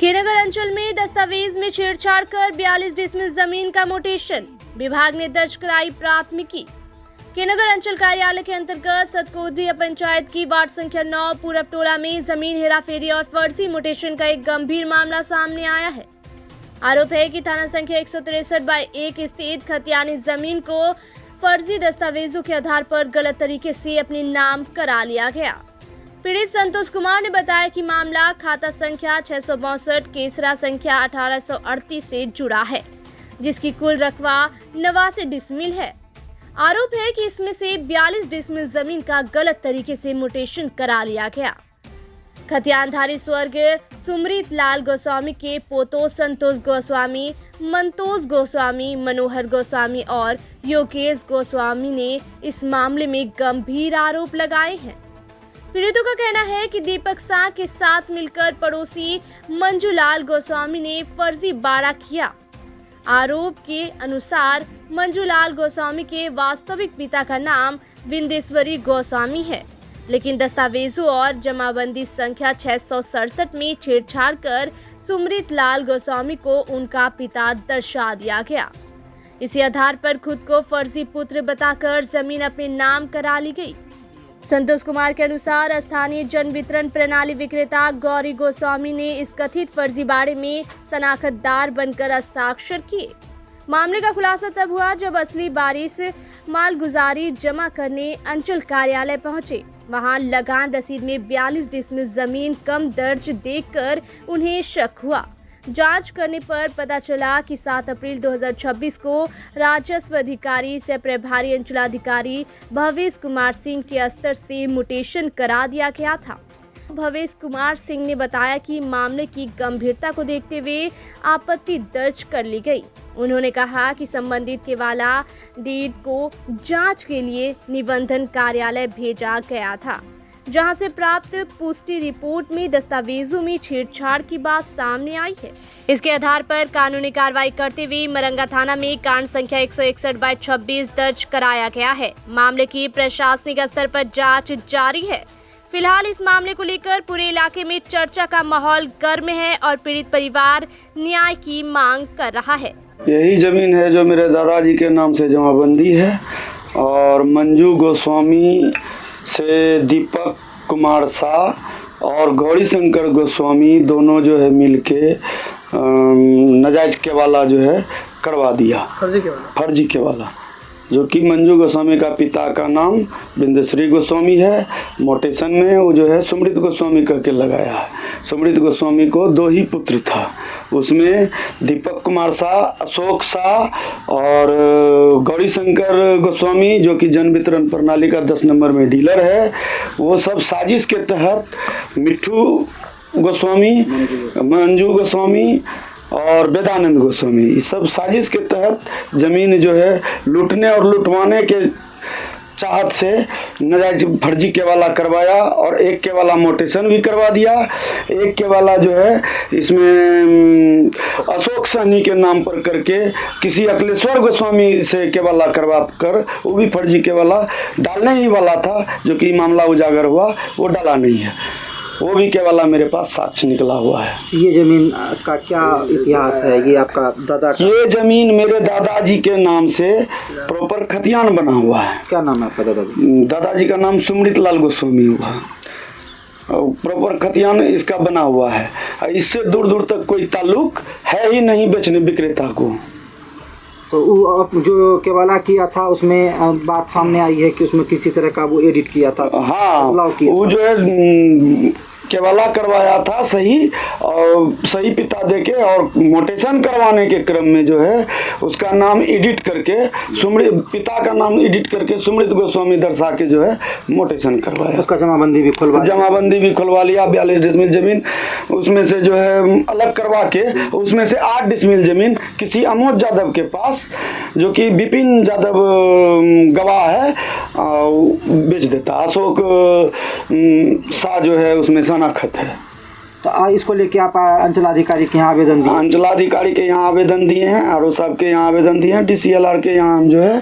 के नगर अंचल में दस्तावेज में छेड़छाड़ कर 42 डिसमिल जमीन का मोटेशन, विभाग ने दर्ज कराई प्राथमिकी। के नगर अंचल कार्यालय के अंतर्गत सतकोदरी पंचायत की वार्ड संख्या 9 पूरब टोला में जमीन हेराफेरी और फर्जी मोटेशन का एक गंभीर मामला सामने आया है। आरोप है कि थाना संख्या 163/1 स्थित खतियानी जमीन को फर्जी दस्तावेजों के आधार पर गलत तरीके से अपने नाम करा लिया गया। पीड़ित संतोष कुमार ने बताया कि मामला खाता संख्या 662 केसरा संख्या 1838 से जुड़ा है, जिसकी कुल रकबा 89 डिसमिल है। आरोप है कि इसमें से 42 डिसमिल जमीन का गलत तरीके से मोटेशन करा लिया गया। खतियानधारी स्वर्ग सुमृत लाल गोस्वामी के पोतो संतोष गोस्वामी, मंतोष गोस्वामी, मनोहर गोस्वामी और योगेश गोस्वामी ने इस मामले में गंभीर आरोप लगाए हैं। पीड़ितों का कहना है कि दीपक शाह के साथ मिलकर पड़ोसी मंजूलाल गोस्वामी ने फर्जी बाड़ा किया। आरोप के अनुसार मंजूलाल गोस्वामी के वास्तविक पिता का नाम विंदेश्वरी गोस्वामी है, लेकिन दस्तावेजों और जमाबंदी संख्या 667 में छेड़छाड़ कर सुमृत लाल गोस्वामी को उनका पिता दर्शा दिया गया। इसी आधार पर खुद को फर्जी पुत्र बताकर जमीन अपने नाम करा ली गई। संतोष कुमार के अनुसार स्थानीय जन वितरण प्रणाली विक्रेता गौरी गोस्वामी ने इस कथित फर्जी बाड़े में शनाख्तदार बनकर हस्ताक्षर किए। मामले का खुलासा तब हुआ जब असली वारिस मालगुजारी जमा करने अंचल कार्यालय पहुंचे। वहां लगान रसीद में 42 डिसमिल जमीन कम दर्ज देखकर उन्हें शक हुआ। जांच करने पर पता चला कि 7 अप्रैल 2026 को राजस्व अधिकारी से प्रभारी अंचलाधिकारी भवेश कुमार सिंह के स्तर से मोटेशन करा दिया गया था। भवेश कुमार सिंह ने बताया कि मामले की गंभीरता को देखते हुए आपत्ति दर्ज कर ली गई। उन्होंने कहा कि संबंधित केवाला डीड को जांच के लिए निबंधन कार्यालय भेजा गया था, जहां से प्राप्त पुष्टि रिपोर्ट में दस्तावेजों में छेड़छाड़ की बात सामने आई है। इसके आधार पर कानूनी कार्रवाई करते हुए मरंगा थाना में कांड संख्या 161/26 दर्ज कराया गया है। मामले की प्रशासनिक स्तर पर जांच जारी है। फिलहाल इस मामले को लेकर पूरे इलाके में चर्चा का माहौल गर्म है और पीड़ित परिवार न्याय की मांग कर रहा है। यही जमीन है जो मेरे दादाजी के नाम से जमाबंदी है और मंजू गोस्वामी से दीपक कुमार शाह और गौरी शंकर गोस्वामी दोनों जो है मिलके नाजायज केवाला जो है करवा दिया, फर्जी केवाला, जो कि मंजू गोस्वामी का पिता का नाम विंदेश्वरी गोस्वामी है। मोटेशन में वो जो है सुमृत गोस्वामी करके लगाया है। सुमृत गोस्वामी को 2 ही पुत्र था, उसमें दीपक कुमार शाह, अशोक शाह और गौरी शंकर गोस्वामी जो कि जन वितरण प्रणाली का 10 नंबर में डीलर है। वो सब साजिश के तहत मिट्ठू गोस्वामी, मंजू गोस्वामी और वेदानंद गोस्वामी, ये सब साजिश के तहत जमीन जो है लूटने और लुटवाने के चाहत से नाजायज फर्जी केवाला करवाया और एक केवाला मोटेशन भी करवा दिया। एक केवाला जो है इसमें अशोक सहनी के नाम पर करके किसी अखिलेश्वर गोस्वामी से केवाला करवा कर वो भी फर्जी केवाला डालने ही वाला था, जो कि मामला उजागर हुआ, वो डाला नहीं है। वो भी केवला मेरे पास साक्ष्य निकला हुआ है। ये जमीन का क्या इतिहास है? ये आपका दादा का? ये जमीन मेरे दादाजी के नाम से प्रॉपर खतियान बना हुआ है। क्या नाम है आपका दादाजी? दादाजी का नाम सुमृत लाल गोस्वामी हुआ। प्रॉपर खतियान इसका बना हुआ है। इससे दूर दूर तक कोई ताल्लुक है ही नहीं बेचने विक्रेता को। तो जो केवाला किया था उसमें बात सामने आई है कि उसमें किसी तरह का वो एडिट किया था। हाँ, वो जो है केवाला करवाया था सही और सही पिता देके और मोटेशन करवाने के क्रम में जो है उसका नाम एडिट करके पिता का नाम एडिट करके सुमृत गोस्वामी दर्शा के जो है मोटेशन करवाया। उसका जमाबंदी भी खुलवा लिया। 42 डिसमिल जमीन उसमें से जो है अलग करवा के उसमें से 8 डिसमिल जमीन किसी अमोद यादव के पास, जो कि विपिन यादव गवाह है, बेच देता। अशोक शाह जो है उसमें शनाख्त है। तो इसको लेके आप अंचलाधिकारी के यहाँ आवेदन दिए? अंचलाधिकारी के यहाँ आवेदन दिए हैं, आरओ साहब के यहाँ आवेदन दिए हैं, DCLR के यहाँ हम जो है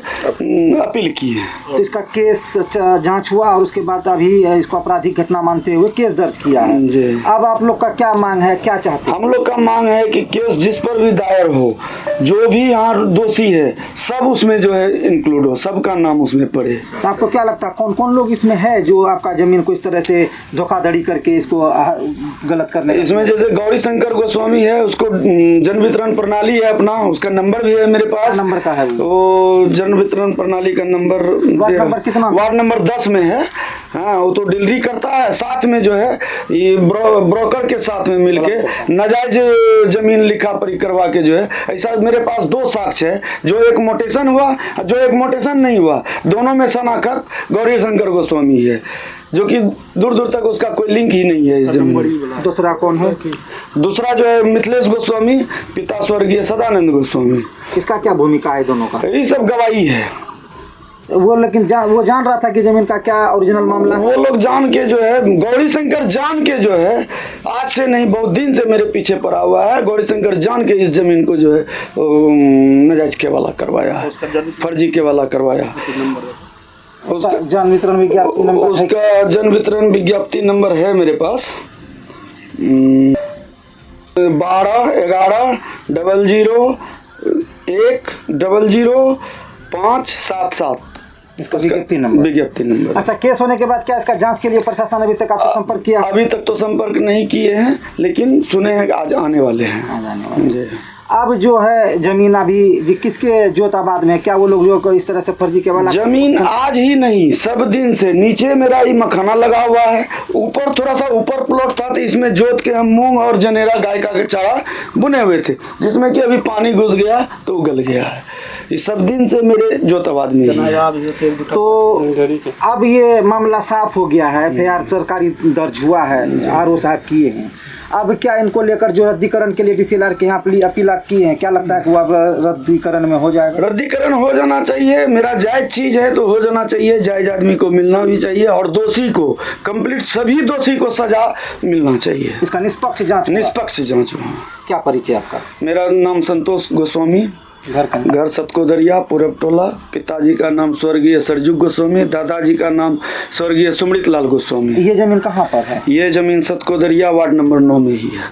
अपील किए हैं। तो इसका केस जांच हुआ और उसके बाद अभी इसको आपराधिक घटना मानते हुए केस दर्ज किया है जी। अब आप लोग का क्या मांग है, क्या चाहते हैं? हम लोग का मांग है कि केस जिस पर भी दायर हो, जो भी यहाँ दोषी है, सब उसमें जो है इंक्लूड हो, सबका नाम उसमें पड़े। तो आपको क्या लगता है कौन कौन लोग इसमें है जो आपका जमीन को इस तरह से धोखाधड़ी करके इसको गलत करने? इसमें जैसे गौरी शंकर गोस्वामी है, उसको जन वितरण प्रणाली है अपना, उसका नंबर भी है मेरे पास। नंबर का है वो जन वितरण प्रणाली का नंबर वार्ड नंबर कितना? वार्ड नंबर 10 में है। हाँ, वो तो डिलीवरी करता है, साथ में जो है ये ब्रोकर के साथ में मिलके नाजायज जमीन लिखा पढ़ी करवा के जो है, ऐसा मेरे पास 2 साक्ष्य है, जो एक मोटेशन हुआ, जो एक मोटेशन नहीं हुआ, दोनों में शनाखत गौरी शंकर गोस्वामी है, जो कि दूर दूर तक उसका कोई लिंक ही नहीं है इस जमीन। दूसरा कौन है? दूसरा जो है मिथिलेश गोस्वामी, पिता स्वर्गीय सदानंद गोस्वामी। इसका क्या भूमिका है दोनों का? ये सब गवाही है। वो लेकिन वो जान रहा था कि जमीन का क्या ओरिजिनल मामला है? वो लोग जान के जो है, गौरी शंकर जान के जो है, आज से नहीं बहुत दिन से मेरे पीछे पड़ा हुआ है। गौरी शंकर जान के इस जमीन को जो है नाजायज के वाला करवाया है, फर्जी के वाला करवाया। उसका जन वितरण विज्ञप्ति नंबर है? उसका जन वितरण विज्ञप्ति नंबर है मेरे पास 12-11-00-1-00-577। इसका विज्ञप्ति नंबर? विज्ञप्ति नंबर। अच्छा, केस होने के बाद क्या इसका जांच के लिए प्रशासन अभी तक आपसे संपर्क किया? अभी तक तो संपर्क नहीं किए हैं, लेकिन सुने हैं कि आज आने वाले हैं। जी। अब जो है जमीन अभी किसके जोताबाद में, क्या वो लोग जो इस तरह से फर्जी के वाला? जमीन आज ही नहीं, सब दिन से। नीचे मेरा ये मखाना लगा हुआ है, ऊपर थोड़ा सा ऊपर प्लॉट था, तो इसमें जोत के हम मूंग और जनेरा गाय का चारा बुने हुए थे, जिसमें कि अभी पानी घुस गया तो उगल गया है। ये सब दिन से मेरे जोताबाद में ही है। तो अब ये मामला साफ हो गया है, FIR सरकारी दर्ज हुआ है, RO साहब किए हैं। अब क्या इनको लेकर जो रद्दीकरण के लिए DCLR के यहाँ अपील की है, क्या लगता है कि वो अब रद्दीकरण में हो जाएगा? रद्दीकरण हो जाना चाहिए। मेरा जायज चीज है तो हो जाना चाहिए, जायज आदमी को मिलना भी चाहिए, और दोषी को कंप्लीट, सभी दोषी को सजा मिलना चाहिए। इसका निष्पक्ष जांच? निष्पक्ष जांच हुआ। क्या परिचय आपका? मेरा नाम संतोष गोस्वामी, घर घर सतकोदरिया, पूरब टोला। पिताजी का नाम स्वर्गीय सरजुग गोस्वामी, दादाजी का नाम स्वर्गीय सुमृत लाल गोस्वामी। ये जमीन कहाँ पर है? ये जमीन सतकोदरिया वार्ड नंबर 9 में ही है।